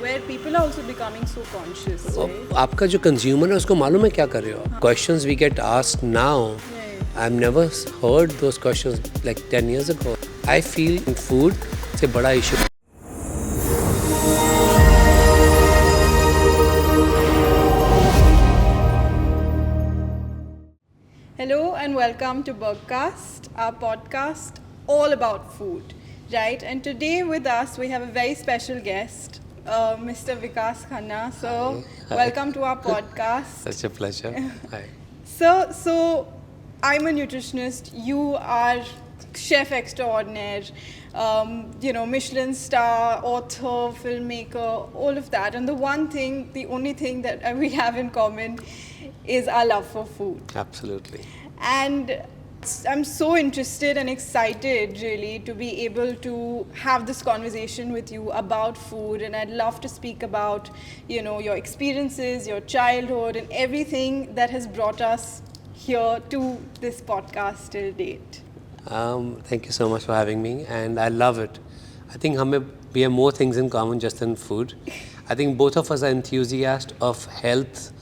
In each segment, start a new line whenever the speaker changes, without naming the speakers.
where people are also becoming so conscious, right?
आपका जो consumer है उसको मालूम है क्या कर रहे हो आप? Questions we get asked now,
Right.
I've never heard those questions like 10 years ago. I feel food is a बड़ा issue.
Hello and welcome to Burgcast, our podcast all about food, right? And today with us we have a very special guest, Mr. Vikas Khanna. So,
Hi.
welcome to our podcast.
Such a pleasure. Hi.
So I'm a nutritionist. You are chef extraordinaire. Michelin star, author, filmmaker, all of that. And the only thing that we have in common is our love for food.
Absolutely.
And I'm so interested and excited really to be able to have this conversation with you about food, and I'd love to speak about your experiences, your childhood, and everything that has brought us here to this podcast till date.
Thank you so much for having me, and I love it. I think we have more things in common just than food. I think both of us are enthusiasts of health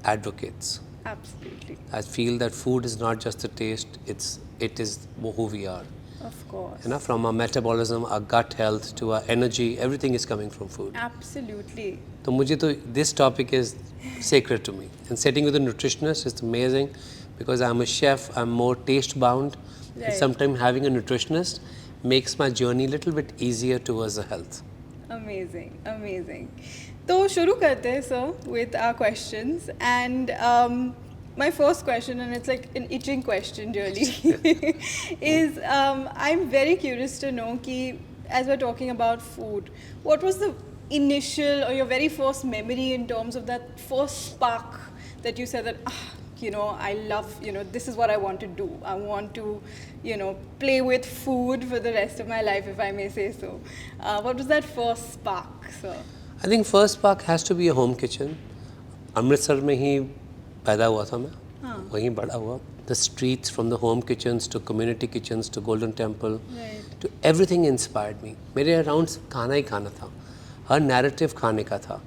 advocates.
Absolutely.
I feel that food is not just a taste, it is who we are.
Of course.
From our metabolism, our gut health to our energy, everything is coming from food.
Absolutely.
So this topic is sacred to me. And sitting with a nutritionist is amazing because I'm a chef, I'm more taste bound.
Right.
And sometimes having a nutritionist makes my journey a little bit easier towards the health.
Amazing. So, शुरू करते हैं, sir, with our questions. And my first question, and it's like an itching question really, is I'm very curious to know as we're talking about food, what was the initial or your very first memory in terms of that first spark that you said that, I love, this is what I want to do. I want to, play with food for the rest of my life, if I may say so. What was that first spark, sir?
I think first spark has to be a home kitchen. Amritsar में ही पैदा हुआ था मैं, वहीं बड़ा हुआ. The streets from the home kitchens to community kitchens to Golden Temple,
Right.
to everything inspired me. मेरे around खाना ही खाना था, हर narrative खाने का था.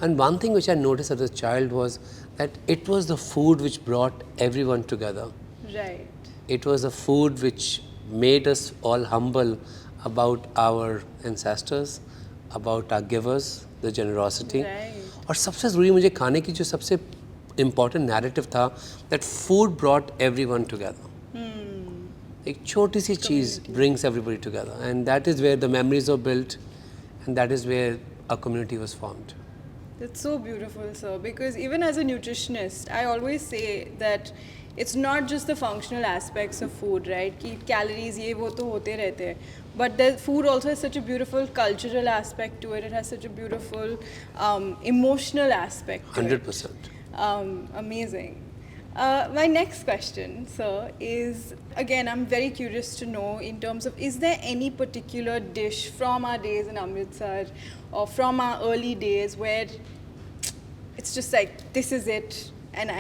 And one thing which I noticed as a child was that it was the food which brought everyone together.
Right.
It was a food which made us all humble about our ancestors, about our givers, the generosity.
Right.
और सबसे ज़रूरी मुझे खाने की जो सबसे important narrative था that food brought everyone together. एक छोटी सी चीज़ brings everybody together, and that is where the memories are built, and that is where a community was formed.
That's so beautiful, sir, because even as a nutritionist, I always say that it's not just the functional aspects of food, right? कि calories ये वो तो होते रहते हैं, but the food also has such a beautiful cultural aspect to it. It has such a beautiful emotional aspect to
100%.
it. Amazing. My next question, sir, is again, I'm very curious to know in terms of, is there any particular dish from our days in Amritsar or from our early days where it's just like, this is it, and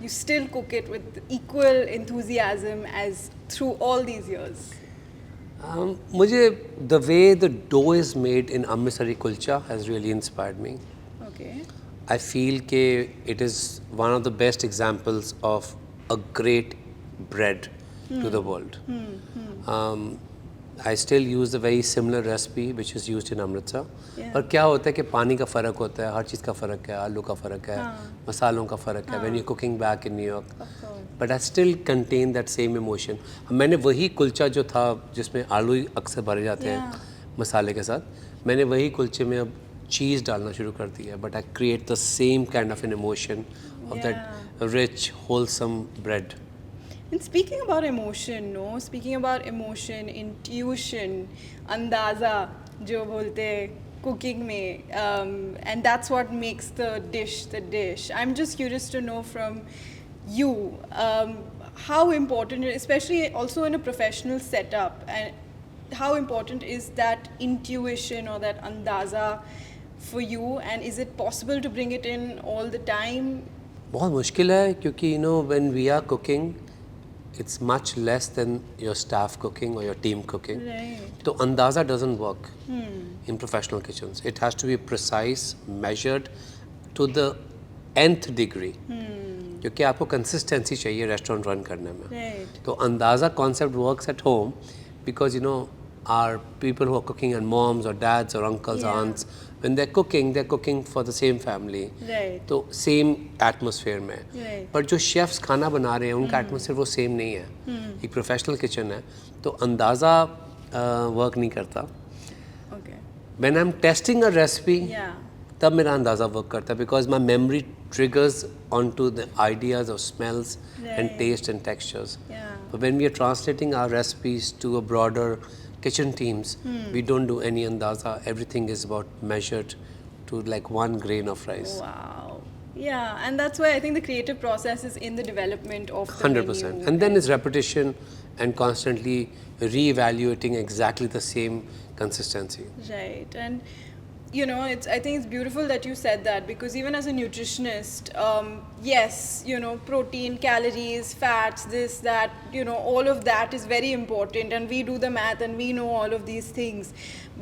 you still cook it with equal enthusiasm as through all these years?
The way the dough is made in Amritsari kulcha has really inspired me.
Okay.
I feel that it is one of the best examples of a great bread to the world. I still use a very similar recipe which is used in Amritsar.
Yeah.
पर क्या होता है कि पानी का फ़र्क होता है, हर चीज़ का फ़र्क है, आलू का फ़र्क है, मसालों का फ़र्क है. When you're cooking back in New York, but I still contain that same emotion. मैंने वही कुलचा जो था जिसमें आलू अक्सर भरे जाते हैं मसाले के साथ, मैंने वही कुलचे में अब चीज़ डालना शुरू कर दिया. But I create the same kind of an emotion of that rich, wholesome bread.
And speaking about emotion, intuition, अंदाज़ा जो बोलते हैं cooking में, and that's what makes the dish. I'm just curious to know from you how important, especially also in a professional setup, and how important is that intuition or that अंदाज़ा for you, and is it possible to bring it in all the time?
बहुत मुश्किल है क्योंकि when we are cooking, it's much less than your staff cooking or your team cooking.
Right.
So andaza doesn't work in professional kitchens. It has to be precise, measured to the nth degree. क्योंकि आपको consistency चाहिए restaurant run करने में.
Right.
तो अंदाज़ा concept works at home because you know our people who are cooking and moms or dads or uncles,
Yeah.
aunts, when they're cooking for the same family.
Right.
तो same atmosphere में.
Right.
पर जो chefs खाना बना रहे हैं उनका atmosphere वो सेम नहीं है. एक प्रोफेशनल किचन है तो अंदाज़ा वर्क नहीं करता.
Okay.
When I'm testing a recipe,
Yeah.
तब मेरा अंदाज़ा वर्क करता है because my memory triggers on to the ideas of smells and
Right.
Taste and textures.
Yeah.
But when we are translating our recipes to a broader kitchen teams, we don't do any andaza. Everything is about measured to like 1 grain of rice.
Wow. Yeah, and that's why I think the creative process is in the development of the
100%.
menu.
And then it's repetition and constantly re-evaluating exactly the same consistency.
Right, and you know, I think it's beautiful that you said that because even as a nutritionist, yes, you know, protein, calories, fats, this, that, you know, all of that is very important, and we do the math and we know all of these things.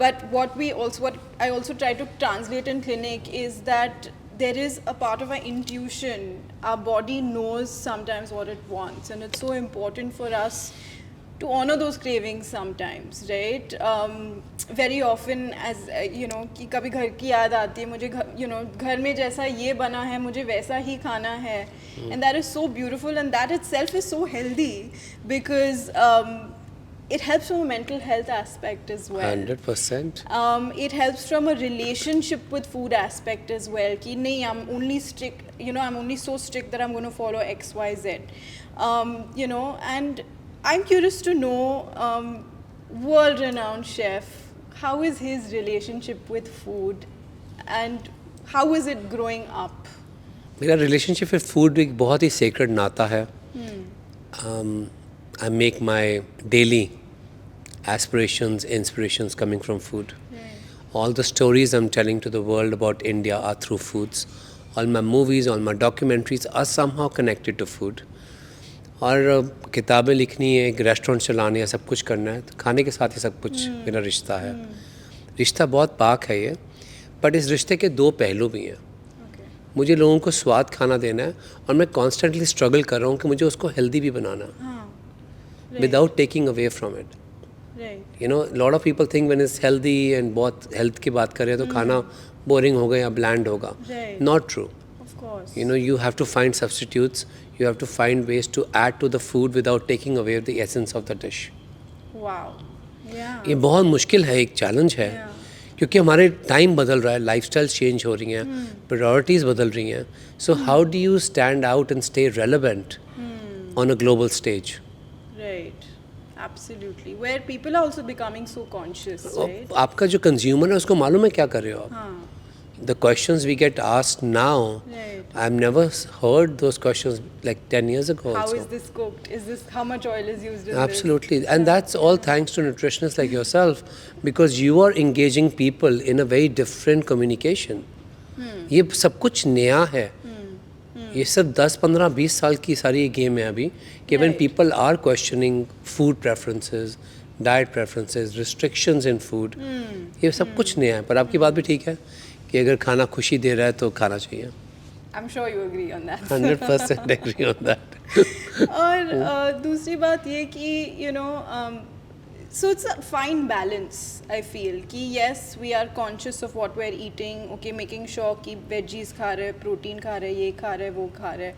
But what I also try to translate in clinic is that there is a part of our intuition. Our body knows sometimes what it wants, and it's so important for us to honor those cravings sometimes, right? Very often, as you know, कि कभी घर की याद आती है मुझे, you know, घर में जैसा ये बना है मुझे वैसा ही खाना है, and that is so beautiful, and that itself is so healthy because it helps from a mental health aspect as well.
100%.
It helps from a relationship with food aspect as well. कि नहीं, I'm only strict, you know, I'm only so strict that I'm going to follow X, Y, Z. You know, and I'm curious to know, world-renowned chef, how is his relationship with food, and how is it growing up?
मेरा relationship with food एक बहुत ही sacred नाता है. I make my daily aspirations, inspirations coming from food. All the stories I'm telling to the world about India are through foods. All my movies, all my documentaries are somehow connected to food. और किताबें लिखनी है, एक restaurant चलानी है, सब कुछ करना है, तो खाने के साथ ही सब कुछ मेरा रिश्ता है. रिश्ता बहुत पाक है ये, बट इस रिश्ते के दो पहलू भी हैं. मुझे लोगों को स्वाद खाना देना है और मैं कॉन्स्टेंटली स्ट्रगल कर रहा हूँ कि मुझे उसको हेल्दी भी बनाना without taking away from it. You know, lot of people think when it's healthy and बहुत हेल्थ की बात कर रहे हैं तो खाना बोरिंग होगा या ब्लैंड होगा. Not true. You know, you have to find substitutes. You have to find ways to add to the food without taking away the essence of the dish.
Wow. Yeah.
ये बहुत मुश्किल है, एक challenge है. क्योंकि हमारे time बदल रहा है, लाइफस्टाइल चेंज हो रही हैं, प्रायोरिटीज़ बदल रही हैं. So how do you stand out and stay relevant on a global stage?
Right. Absolutely. Where people are also becoming so conscious, right?
आपका जो कंज्यूमर है उसको मालूम है क्या कर रहे हो आप? The questions we get asked now,
Right.
I've never heard those questions like 10 years ago.
How
also.
is this cooked? Is this, how much oil is used in
Absolutely. And that's all thanks to nutritionists like yourself, because you are engaging people in a very different communication. ये सब कुछ नया है. ये सब 10, 15, 20 साल की सारी ये गेम है अभी कि when people are questioning food preferences, diet preferences, restrictions in food, ये सब कुछ नया है. पर आपकी बात भी ठीक है कि अगर खाना खुशी दे रहा है तो खाना चाहिए.
I'm sure you agree on that.
100% agree on that.
और दूसरी बात ये कि you know, so it's a fine balance. I feel कि yes, we are conscious of what we're eating. Okay, making sure कि veggies खा रहे, protein खा रहे, ये खा रहे, वो खा रहे.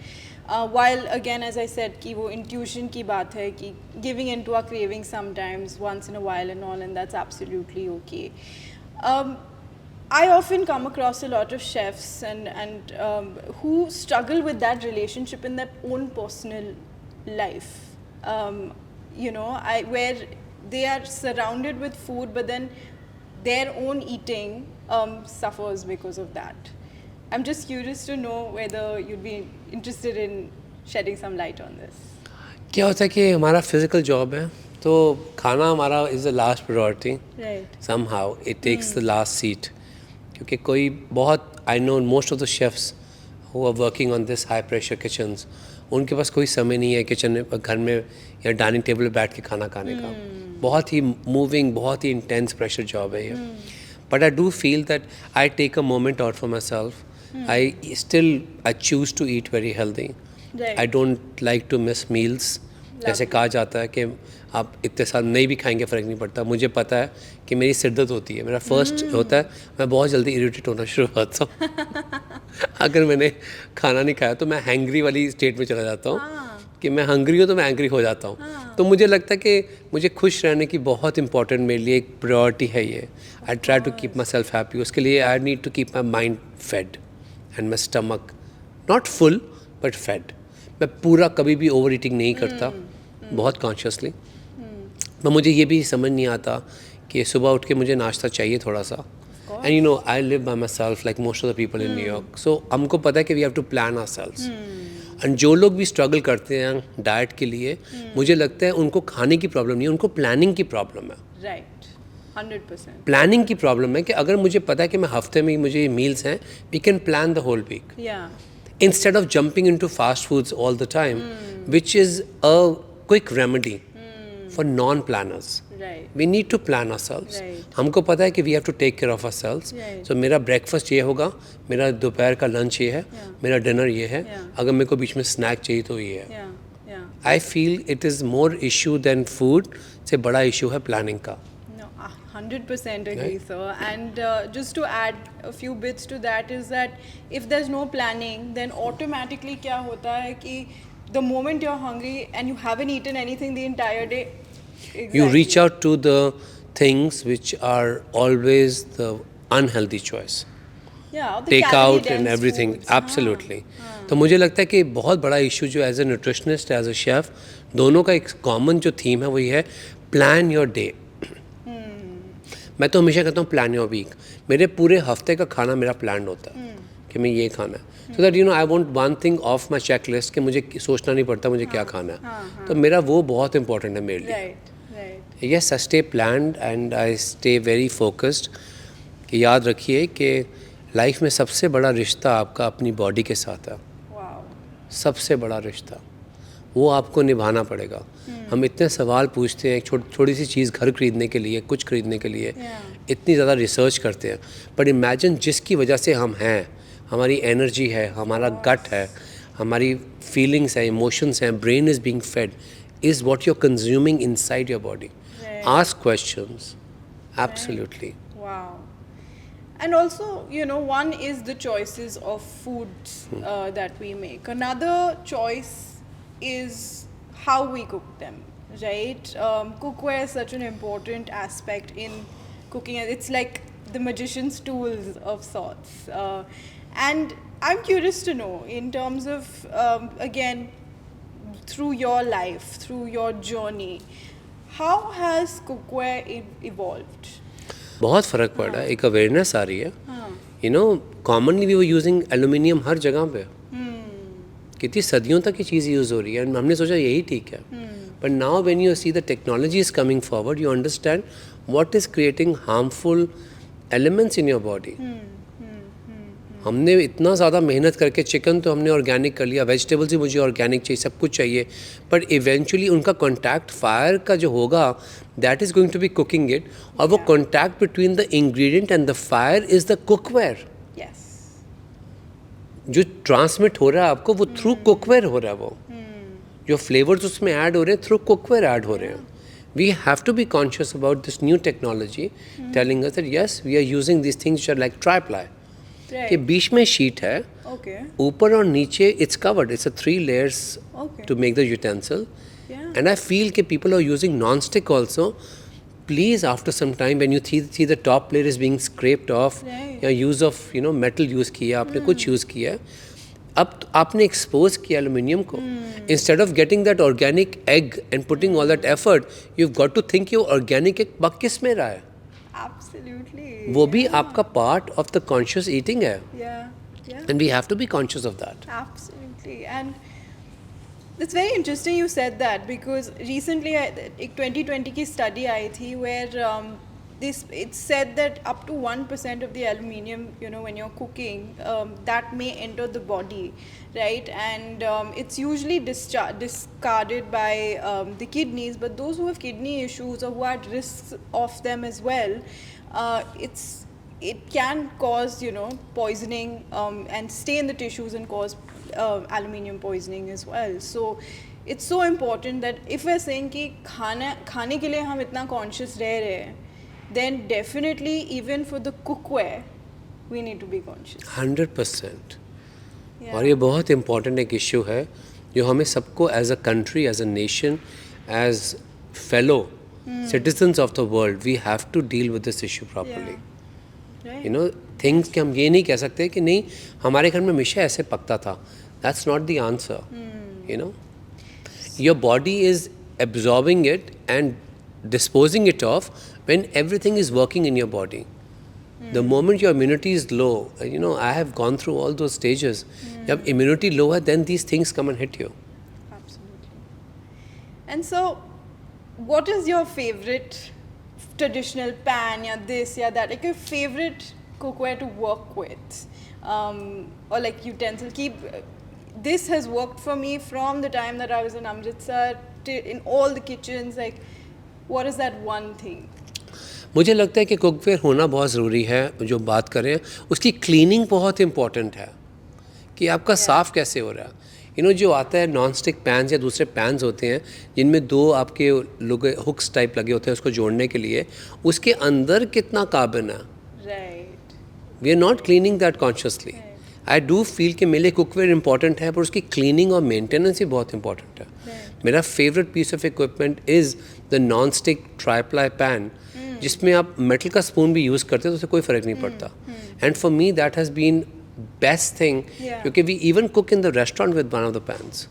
While again, as I said, कि वो intuition की बात है कि giving into our cravings sometimes once in a while and all, and that's absolutely okay. I often come across a lot of chefs and who struggle with that relationship in their own personal life. You know, where they are surrounded with food, but then their own eating suffers because of that. I'm just curious to know whether you'd be interested in shedding some light on this.
क्या होता है कि हमारा physical job है तो खाना हमारा is the last priority.
Right.
Somehow it takes the last seat. क्योंकि कोई बहुत I know most of the chefs who are working on this high pressure kitchens उनके पास कोई समय नहीं है किचन में, घर में या डाइनिंग टेबल पे बैठ के खाना खाने का. बहुत ही मूविंग, बहुत ही इंटेंस प्रेशर जॉब है ये. But I do feel that I take a moment out for myself. I choose to eat very healthy.
Right.
I don't like to miss meals. जैसे कहा जाता है कि आप इतने साल नहीं भी खाएंगे फ़र्क नहीं पड़ता. मुझे पता है कि मेरी सिरदर्द होती है. मेरा फर्स्ट होता है, मैं बहुत जल्दी इरिटेट होना शुरू होता हूँ. अगर मैंने खाना नहीं खाया तो मैं हैंग्री वाली स्टेट में चला जाता हूँ कि मैं हंग्री हूँ तो मैं एंग्री हो जाता हूँ. तो मुझे लगता है कि मुझे खुश रहने की बहुत इंपॉर्टेंट मेरे लिए एक प्रायोरिटी है ये. I try to keep myself happy. उसके लिए I need to keep my mind fed and my stomach not full but fed. मैं पूरा कभी भी ओवर ईटिंग नहीं करता, बहुत कॉन्शियसली. पर मुझे ये भी समझ नहीं आता कि सुबह उठ के मुझे नाश्ता चाहिए थोड़ा सा. And you know I live by myself like most of the people in New York. So हमको पता है कि we have to plan ourselves. And जो लोग भी स्ट्रगल करते हैं डाइट के लिए, मुझे लगता है उनको खाने की प्रॉब्लम नहीं है, उनको प्लानिंग की प्रॉब्लम है.
राइट, 100%.
प्लानिंग की प्रॉब्लम है कि अगर मुझे पता है कि मैं हफ्ते में मुझे मील्स हैं, we can plan the whole week.
Yeah.
Instead of jumping into fast foods all the time, which is a quick remedy for non-planners.
Right.
We need to plan ourselves.
Right.
हमको पता है कि we have to take care of ourselves.
Right.
So मेरा breakfast ये होगा, मेरा दोपहर का lunch ये है, मेरा dinner ये है. अगर मेरे को बीच में snack चाहिए तो ये है.
Yeah. Yeah.
I feel it is more issue than food. से बड़ा issue है planning का.
No, 100% agree,
Right.
sir. And just to add a few bits to that is that if there's no planning, then automatically क्या होता है कि the moment you're hungry and you haven't eaten anything the entire day,
You reach out to the things which are always the unhealthy choice.
yeah, the
take
calorie
out and
dense
everything.
foods.
Absolutely. तो मुझे लगता है कि बहुत बड़ा issue जो as a nutritionist, as a chef, दोनों का एक कॉमन जो थीम है वही है प्लान योर डे. मैं तो हमेशा कहता हूँ प्लान योर वीक. मेरे पूरे हफ्ते का खाना मेरा प्लान होता है कि मैं ये खाना है. So that you know I want one thing of my check list कि मुझे सोचना नहीं पड़ता मुझे क्या खाना है. तो मेरा वो बहुत इंपॉर्टेंट है मेरे लिए.
Right, right.
Yes, I stay planned and I stay very focused. कि याद रखिए कि लाइफ में सबसे बड़ा रिश्ता आपका अपनी बॉडी के साथ है.
Wow.
सबसे बड़ा रिश्ता वो आपको निभाना पड़ेगा. हम इतने सवाल पूछते हैं छोटी सी चीज़ घर खरीदने के लिए, कुछ खरीदने के लिए, इतनी ज़्यादा रिसर्च करते हैं. बट इमेजिन जिसकी वजह से हम हैं, हमारी एनर्जी है, हमारा गट है, हमारी फीलिंग्स हैं, इमोशंस हैं, brain is being fed, is what you are consuming inside your body. Ask questions. Absolutely.
Wow. And also, you know, one is the choices of foods that we make. Another choice is how we cook them, right? Cookware is such an important aspect in cooking. It's like the magician's tools of sorts. And I'm curious to know, in terms of, again, through your life, through your journey, how has cookware evolved?
बहुत फ़र्क पड़ रहा है. एक awareness आ रही है. You know commonly we were using aluminium हर जगह पे. कितनी सदियों तक ये चीज़ यूज़ हो रही है. हमने सोचा यही ठीक है. But now when you see the technology is coming forward, you understand what is creating harmful elements in your body. हमने इतना ज़्यादा मेहनत करके, चिकन तो हमने ऑर्गेनिक कर लिया, वेजिटेबल्स भी मुझे ऑर्गेनिक चाहिए, सब कुछ चाहिए, बट इवेंचुअली उनका कॉन्टैक्ट फायर का जो होगा that is going to be cooking it. और वो contact between the ingredient and the cookware इज़ द कुकवेयर.
Yes.
जो ट्रांसमिट हो रहा है आपको वो थ्रू कुकवेयर हो रहा है. वो जो फ्लेवर्स उसमें ऐड हो रहे हैं थ्रू कुकवेयर ऐड हो रहे हैं. We have to be conscious about this new technology telling us that yes we are using this things which are like tri ply. कि बीच में शीट है,
Okay.
ऊपर और नीचे it's covered. It's a 3 layers
Okay.
to make the utensil.
Yeah.
And I feel कि people are using non-stick also. Please, after some time when you see the top layer is being scraped off,
Right.
या use of metal use किया, आपने कुछ use किया, अब आपने expose किया aluminium को. Instead of getting that organic egg and putting all that effort, you've got to think your organic egg पक किस में रहा है.
Absolutely.
वो भी आपका part of the conscious eating है.
Yeah. Yeah.
And we have to be conscious of that.
Absolutely. And it's very interesting you said that, because recently एक 2020 की study आई थी where it's said that up to 1% of the aluminium, when you're cooking, that may enter the body, right? And it's usually discarded by the kidneys, but those who have kidney issues or who are at risks of them as well, it can cause, poisoning, and stay in the tissues and cause aluminium poisoning as well. So it's so important that if we're saying कि खाने के लिए हम इतना conscious रह रहे हैं, then definitely even for the cookware we need to be conscious.
100%. और ये बहुत important एक issue है जो हमें सबको as a country, as a nation, as fellow citizens of the world, we have to deal with this issue properly.
Right.
Things कि हम ये नहीं कह सकते कि नहीं हमारे घर में हमेशा ऐसे पकता था. That's not the answer. Your body is absorbing it and disposing it off when everything is working in your body. The moment your immunity is low, I have gone through all those stages. Jab immunity low hai, then these things come and hit you.
Absolutely. And so, what is your favorite traditional pan, ya this, ya that, like your favorite cookware to work with, or like utensil? This has worked for me from the time that I was in Amritsar in all the kitchens. Like, what is that one thing?
मुझे लगता है कि cookware होना बहुत ज़रूरी है. जो बात करें उसकी क्लीनिंग बहुत इम्पॉर्टेंट है कि आपका साफ़ कैसे हो रहा है. जो आता है नॉन स्टिक पैन्स या दूसरे पैन्स होते हैं जिनमें दो आपके हुक्स टाइप लगे होते हैं उसको जोड़ने के लिए, उसके अंदर कितना कार्बन है.
Right.
We are not cleaning that consciously. I do feel कि मेरे लिए कुकवेयर इंपॉर्टेंट है पर उसकी क्लीनिंग और मेंटेनेंस ही बहुत इंपॉर्टेंट है. मेरा favourite piece of equipment is the non stick tri ply pan जिसमें आप मेटल का स्पून भी यूज़ करते हो तो उससे कोई फ़र्क नहीं पड़ता. And for me that has been best thing क्योंकि we even cook in the restaurant with one of the pans.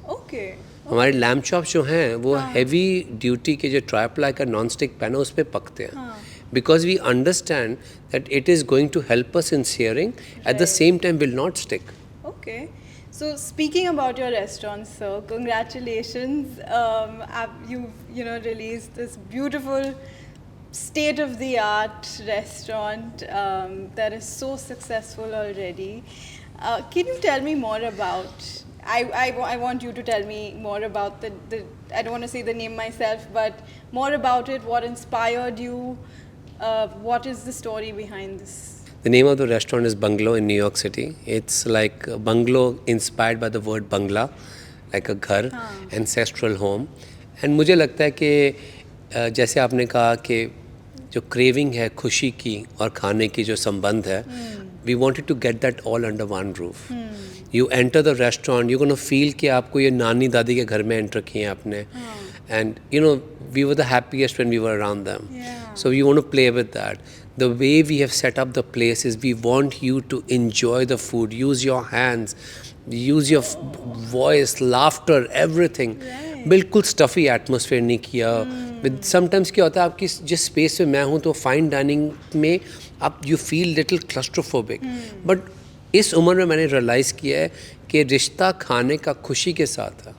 हमारे लैम्प चॉप्स जो हैं वो हैवी ड्यूटी के जो ट्राईप्लाई का नॉन स्टिक पैन है उस पर पकते हैं. Because we understand that it is going to help us in searing, at the same time will not stick.
Okay. So speaking about your restaurant, sir, congratulations. You've released this beautiful state-of-the-art restaurant that is so successful already. Can you tell me more about? I want you to tell me more about the. I don't want to say the name myself, but more about it. What inspired you? What is the story behind this?
The name of the restaurant is Bungalow in New York City. It's like a bungalow inspired by the word bangla, like a घर, ancestral home. And मुझे लगता है कि जैसे आपने कहा कि जो craving है खुशी की और खाने की जो संबंध है, we wanted to get that all under one roof. You enter the restaurant, you're going to feel कि आपको ये नानी दादी के घर में enter किए आपने. And we were the happiest when we were around them. So we want to play with that. The way we have set up the place is we want you to enjoy the food, use your hands, use your voice, laughter, everything. बिल्कुल stuffy atmosphere नहीं किया. With sometimes क्या होता है आपकी जिस space में मैं हूँ तो fine dining में आप you feel little claustrophobic. But इस उम्र में मैंने realize किया है कि रिश्ता खाने का खुशी के साथ है.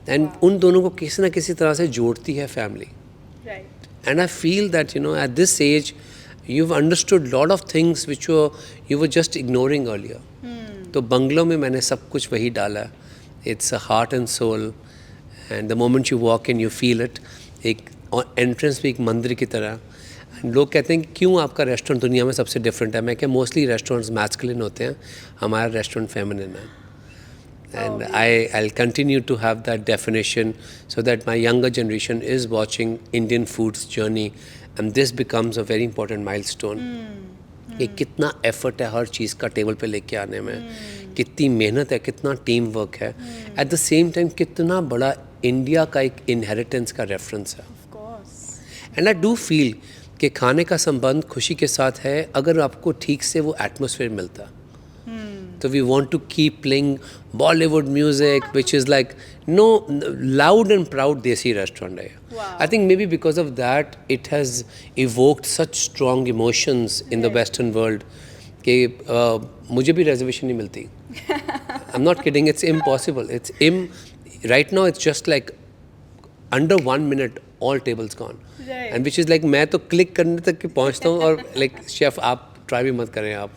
एंड उन दोनों को किसी ना किसी तरह से जोड़ती है family. And I feel that at this age you have understood lot of things which you were just ignoring earlier. तो बंगलों में मैंने सब कुछ वही डाला है. It's a heart and soul and the moment you walk in you feel it. एक एंट्रेंस भी एक मंदिर की तरह. लोग कहते हैं क्यों आपका रेस्टोरेंट दुनिया में सबसे डिफरेंट है. मैं क्या मोस्टली रेस्टोरेंट्स मैस्कुलिन होते हैं, हमारा रेस्टोरेंट फेमिनिन है. And I'll continue to have that definition so that my younger generation is watching Indian food's journey and this becomes a very important milestone. कि कितना effort है हर चीज़ का टेबल पे लेके आने में, कितनी मेहनत है, कितना टीम वर्क है. At the same time कितना बड़ा इंडिया का एक inheritance का reference है.
Of course.
And I do feel कि खाने का संबंध खुशी के साथ है अगर आपको ठीक से वो atmosphere मिलता है. So we want to keep playing Bollywood music, which is like loud and proud Desi restaurant.
Wow.
I think maybe because of that, it has evoked such strong emotions in the Western world. कि मुझे भी reservation नहीं मिलती. I'm not kidding. It's impossible. Right now, it's just like under 1 minute, all tables gone.
Right.
And which is like मैं तो click करने तक के पहुंचता हूँ और लाइक शेफ आप ट्राई भी मत करें आप.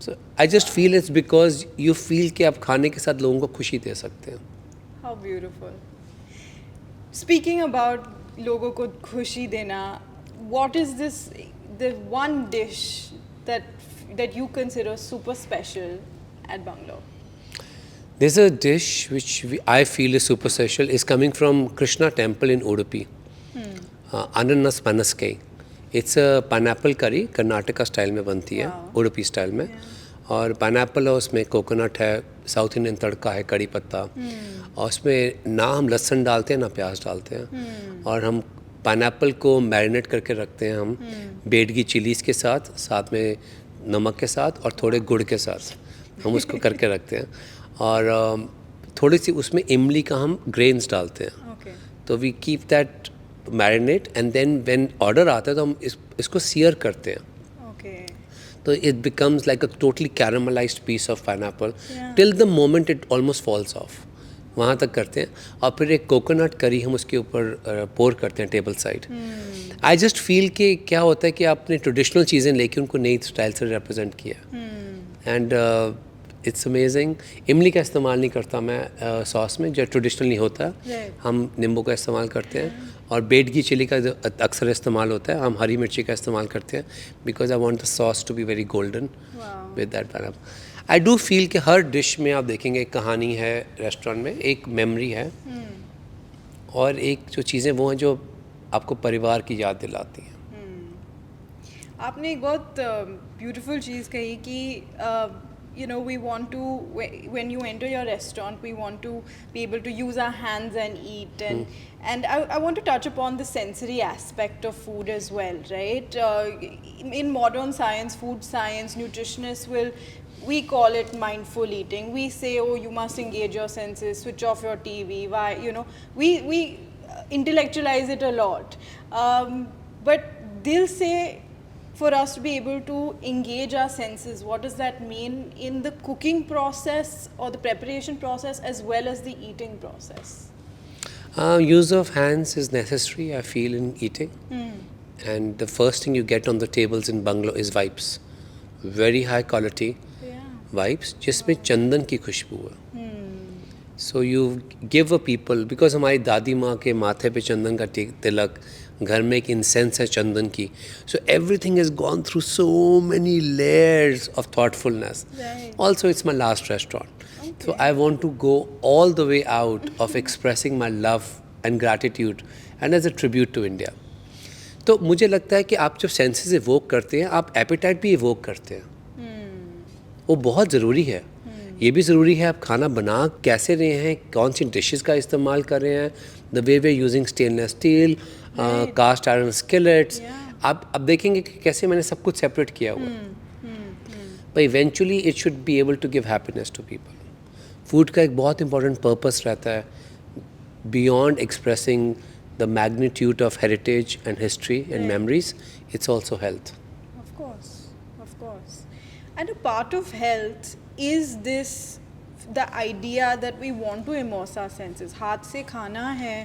So I just feel it's because you feel कि आप खाने के साथ लोगों को खुशी दे सकते हैं.
How beautiful. Speaking about लोगों को खुशी देना, what is the one dish that you consider super special at Bungalow?
There's a dish which I feel is super special. Is coming from Krishna Temple in Udupi. Ananas Panaskei. It's a pineapple curry. Karnataka style में बनती है, Udupi style में. और pineapple है, उसमें coconut है, south Indian तड़का है, कड़ी पत्ता. और उसमें ना हम लहसुन डालते हैं ना प्याज डालते हैं. और हम पाइनएप्पल को मैरिनेट करके रखते हैं हम बेडगी चिलीज़ के साथ, साथ में नमक के साथ और थोड़े गुड़ के साथ हम उसको करके रखते हैं. और थोड़ी सी उसमें इमली का हम ग्रेन्स डालते हैं.
Okay.
तो we keep that marinate and then when order आता है तो हम इसको सीयर करते हैं.
Okay.
तो it becomes like a totally caramelised piece of pineapple
Yeah.
Till the moment it almost falls off. वहाँ तक करते हैं. और फिर एक कोकोनट करी हम उसके ऊपर पोर करते हैं टेबल साइड. आई जस्ट फील कि क्या होता है कि आपने ट्रेडिशनल चीज़ें लेके उनको नई स्टाइल से रिप्रेजेंट किया. And it's amazing. इमली का इस्तेमाल नहीं करता मैं सॉस में, जो ट्रेडिशनल नहीं होता.
Right.
हम नींबू का इस्तेमाल करते हैं. और बेडगी चिली का जो अक्सर इस्तेमाल होता है, हम हरी मिर्ची का इस्तेमाल करते हैं because I want the sauce to be very golden with that pineapple. I do feel कि हर डिश में आप देखेंगे एक कहानी है रेस्टोरेंट में, एक मेमोरी है. और एक जो चीज़ें वो हैं जो आपको परिवार की याद दिलाती हैं.
आपने एक बहुत ब्यूटीफुल चीज़ कही कि you know, we want to, when you enter your restaurant, we want to be able to use our hands and eat. And I want to touch upon the sensory aspect of food as well, right? In modern science, food science, nutritionists we call it mindful eating. We say, oh, you must engage your senses, switch off your TV. Why, you know, we intellectualize it a lot. But they'll say, for us to be able to engage our senses, what does that mean in the cooking process or the preparation process as well as the eating process?
Use of hands is necessary, I feel, in eating. And the first thing you get on the tables in Bungalow is vibes. Very high quality vibes, जिसमें चंदन की खुशबू है. So you give a people, because हमारी दादी माँ के माथे पे चंदन का तिलक, घर में एक इंसेंस है चंदन की. So everything has gone through so many layers of thoughtfulness.
Right.
Also, it's my last restaurant. So I want to go all the way out of expressing my love and gratitude and as a tribute to India. तो मुझे लगता है कि आप जब senses evoke करते हैं, आप एपेटाइट भी इवोक करते हैं. वो बहुत ज़रूरी है. ये भी ज़रूरी है आप खाना बना कैसे रहे हैं, कौन सी डिशेस का इस्तेमाल कर रहे हैं, the way way using stainless steel, cast iron skillets. आप अब देखेंगे कि कैसे मैंने सब कुछ सेपरेट किया हुआ. पर eventually it should be able to give happiness to people. Food का एक बहुत इंपॉर्टेंट पर्पस रहता है beyond expressing the magnitude of heritage and history and memories. It's also health.
Of course, of course. And a part of health is this, the idea that we want to immerse our senses. हाथ से खाना है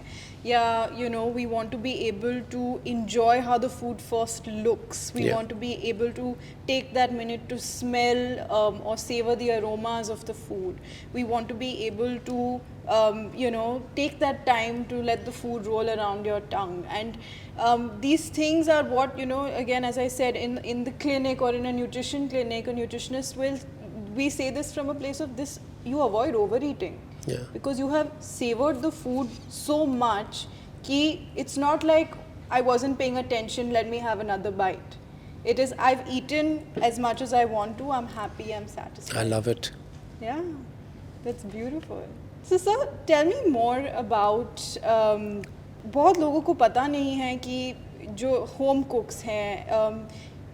या you know, we want to be able to enjoy how the food first looks. We
Yeah.
want to be able to take that minute to smell or savor the aromas of the food. We want to be able to you know, take that time to let the food roll around your tongue. And these things are what, you know, again, as I said, in the clinic or in a nutrition clinic, a nutritionist will, we say this from a place of this, you avoid overeating.
Yeah.
Because you have savored the food so much ki it's not like I wasn't paying attention, let me have another bite. It is, I've eaten as much as I want to, I'm happy, I'm satisfied.
I love it.
Yeah, that's beautiful. So sir, tell me more about बहुत लोगों को पता नहीं है कि जो home cooks हैं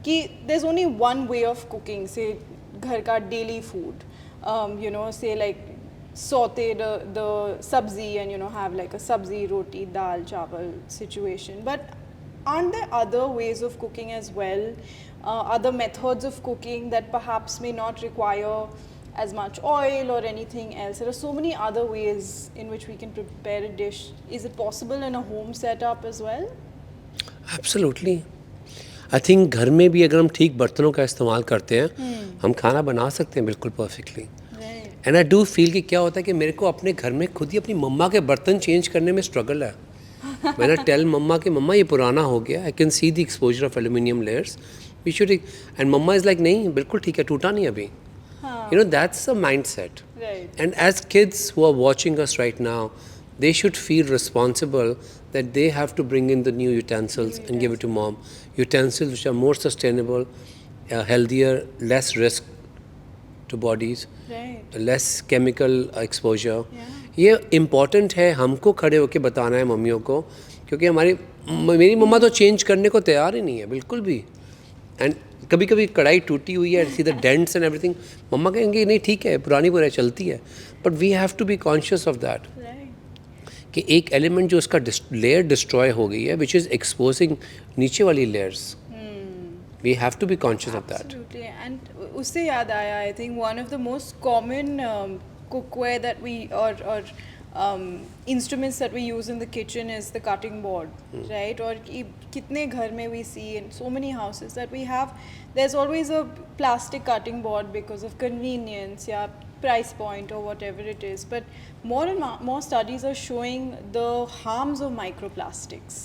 कि there's only one way of cooking, say घर का daily food, you know, say like saute the sabzi and, you know, have like a sabzi, roti, dal, chawal situation. But aren't there other ways of cooking as well? Other methods of cooking that perhaps may not require as much oil or anything else? There are so many other ways in which we can prepare a dish. Is it possible in a home setup as well?
Absolutely. I think घर में भी अगर हम ठीक बर्तनों का इस्तेमाल करते हैं हम खाना बना सकते हैं बिल्कुल perfectly. And I do feel कि क्या होता है कि मेरे को अपने घर में खुद ही अपनी मम्मा के बर्तन चेंज करने में स्ट्रगल है। मैंने टेल मम्मा कि मम्मा ये पुराना हो गया, I can see the exposure of aluminium layers, we should, and mamma is like नहीं बिल्कुल ठीक है, टूटा नहीं अभी। You know, that's a mindset.
Right.
And as kids who are watching us right now, they should feel responsible that they have to bring in the new utensils and give it to mom. Utensils which are more sustainable, healthier, less risk to bodies,
Right.
less chemical exposure.
Yeah.
ये important है हमको खड़े होकर बताना है मम्मियों को, क्योंकि मेरी मम्मा तो चेंज करने को तैयार ही नहीं है बिल्कुल भी। एंड कभी कभी कढ़ाई टूटी हुई है, see the dents and everything, मम्मा कहेंगे नहीं ठीक है पुरानी चलती है, but we have to be conscious of that
Right.
कि एक एलिमेंट जो उसका लेयर डिस्ट्रॉय हो गई है विच इज़ एक्सपोजिंग नीचे वाली layers, we have to be conscious of that.
Absolutely. And उससे याद आया, I think one of the most common cookware that we or instruments that we use in the kitchen is the cutting board, right? और कितने घर में we see in so many houses that we have, there's always a plastic cutting board because of convenience, yeah, price point or whatever it is. But more and more studies are showing the harms of microplastics,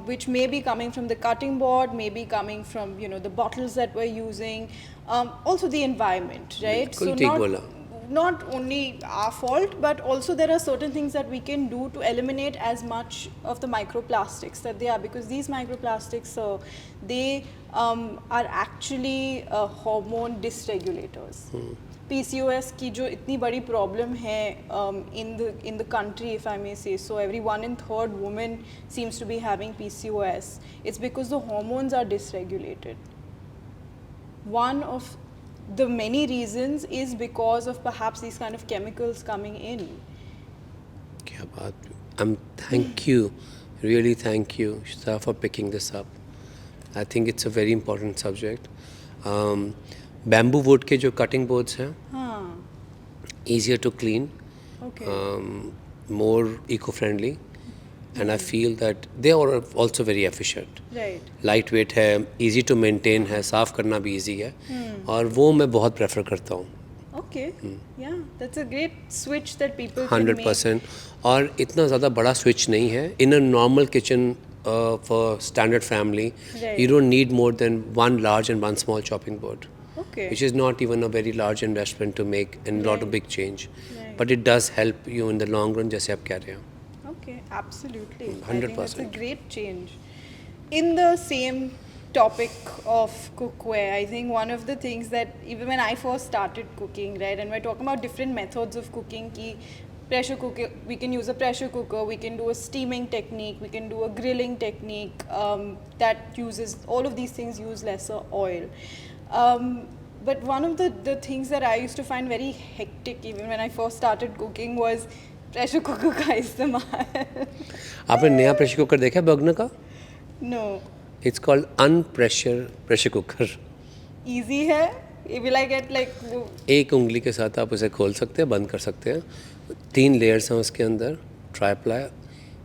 which may be coming from the cutting board, may be coming from the bottles that we're using, also the environment, right?
बिल्कुल ठीक बोला।
Not only our fault, but also there are certain things that we can do to eliminate as much of the microplastics that they are, because these microplastics they are actually hormone dysregulators. PCOS की जो इतनी बड़ी problem है in the country, if I may say so, every 1 in 3 woman seems to be having PCOS. It's because the hormones are dysregulated. One of the many reasons is because of perhaps these kind of chemicals coming in.
क्या बात, thank you, really thank you Shita for picking this up. I think it's a very important subject. Bamboo wood के जो cutting boards हैं,
हाँ.
easier to clean,
Okay.
more eco-friendly, and I feel that they are also very efficient.
Right.
Lightweight है, easy to maintain है, साफ़ करना भी easy है, और वो मैं बहुत prefer करता हूँ।
Okay. Yeah, that's a great switch that people can make.
100%, और इतना ज़्यादा बड़ा switch नहीं है। In a normal kitchen for standard family,
Right.
you don't need more than one large and one small chopping board,
Okay.
which is not even a very large investment to make and not a big change,
Right.
but it does help you in the long run, जैसे आप कह रहे हैं।
Okay, absolutely. I think
100%.
it's a great change. In the same topic of cookware, I think one of the things that even when I first started cooking, right, and we're talking about different methods of cooking, ki pressure cooker, we can use a pressure cooker, we can do a steaming technique, we can do a grilling technique that uses, all of these things use lesser oil. But one of the things that I used to find very hectic even when I first started cooking was pressure cooker का इस्तेमाल।
आपने नया pressure cooker देखा है Bergner का?
No.
It's called pressure cooker.
Easy है? Will I get like
एक उंगली के साथ आप उसे खोल सकते हैं, बंद कर सकते हैं। 3 लेयर्स हैं उसके अंदर, ट्राइप्लाई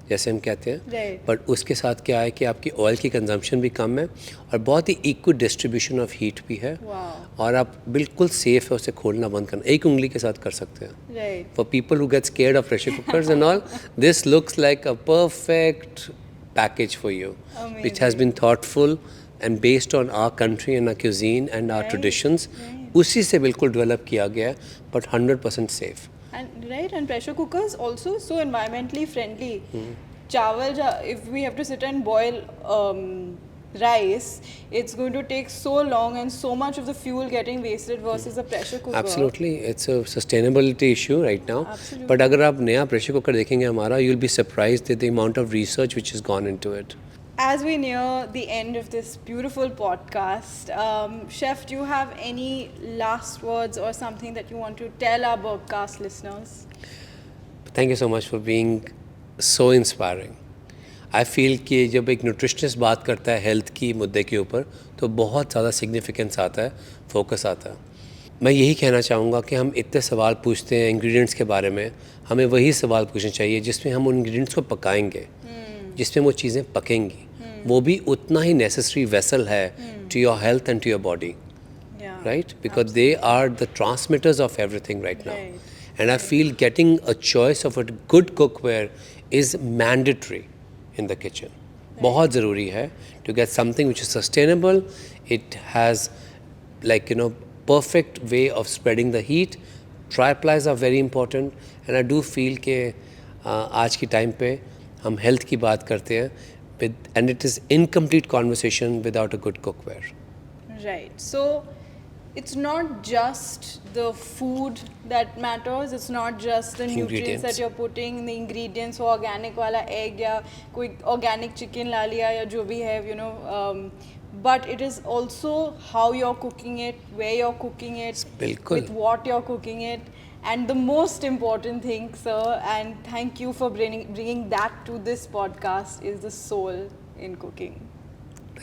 जैसे हम कहते हैं।
Right.
बट उसके साथ क्या है कि आपकी ऑयल की कंजम्पशन भी कम है और बहुत ही इक्वल डिस्ट्रीब्यूशन ऑफ हीट भी है।
Wow.
और आप बिल्कुल सेफ है उसे खोलना बंद करना, एक उंगली के साथ कर सकते हैं।
Right.
For people who get scared of pressure cookers and all, this looks like a perfect package for you, which has been thoughtful and based on our country and our cuisine and our
Right,
traditions.
right.
उसी से बिल्कुल develop किया गया है, but 100% safe.
And pressure cookers also so environmentally friendly. Chawal, if we have to sit and boil rice, it's going to take so long and so much of the fuel getting wasted versus a pressure cooker.
Absolutely, it's a sustainability issue right now.
Absolutely.
But अगर आप नया pressure cooker देखेंगे हमारा, you'll be surprised at the amount of research which has gone into it.
As we near the end of this beautiful podcast, Chef, do you have any last words or something that you want to tell our podcast listeners?
Thank you so much for being so inspiring. I feel कि जब एक nutritionist बात करता है health की मुद्दे के ऊपर तो बहुत ज़्यादा सिग्निफिकेंस आता है, फोकस आता है। मैं यही कहना चाहूँगा कि हम इतने सवाल पूछते हैं इंग्रेडिएंट्स के बारे में, हमें वही सवाल पूछने चाहिए जिसमें हम उन इंग्रेडिएंट्स को पकाएंगे, जिसमें वो चीज़ें पकेंगी, वो भी उतना ही necessary vessel है to your health and to your body,
Yeah.
right? Because they are the transmitters of everything right now.
Right.
And I feel getting a choice of a good cookware is mandatory in the kitchen. बहुत ज़रूरी है to get something which is sustainable. It has like perfect way of spreading the heat. Triplies are very important, and I do feel कि आज की time पे हम health की बात करते हैं and it is incomplete conversation without a good cookware.
Right. So it's not just the food that matters. It's not just the nutrients
Ingredients.
that you're putting, the ingredients. वो organic वाला egg या कोई organic chicken ला लिया या जो भी है, but it is also how you're cooking it, where you're cooking it,
बिल्कुल.
with what you're cooking it. And the most important thing, sir, and thank you for bringing that to this podcast, is the soul in cooking.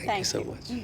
Thank you so much.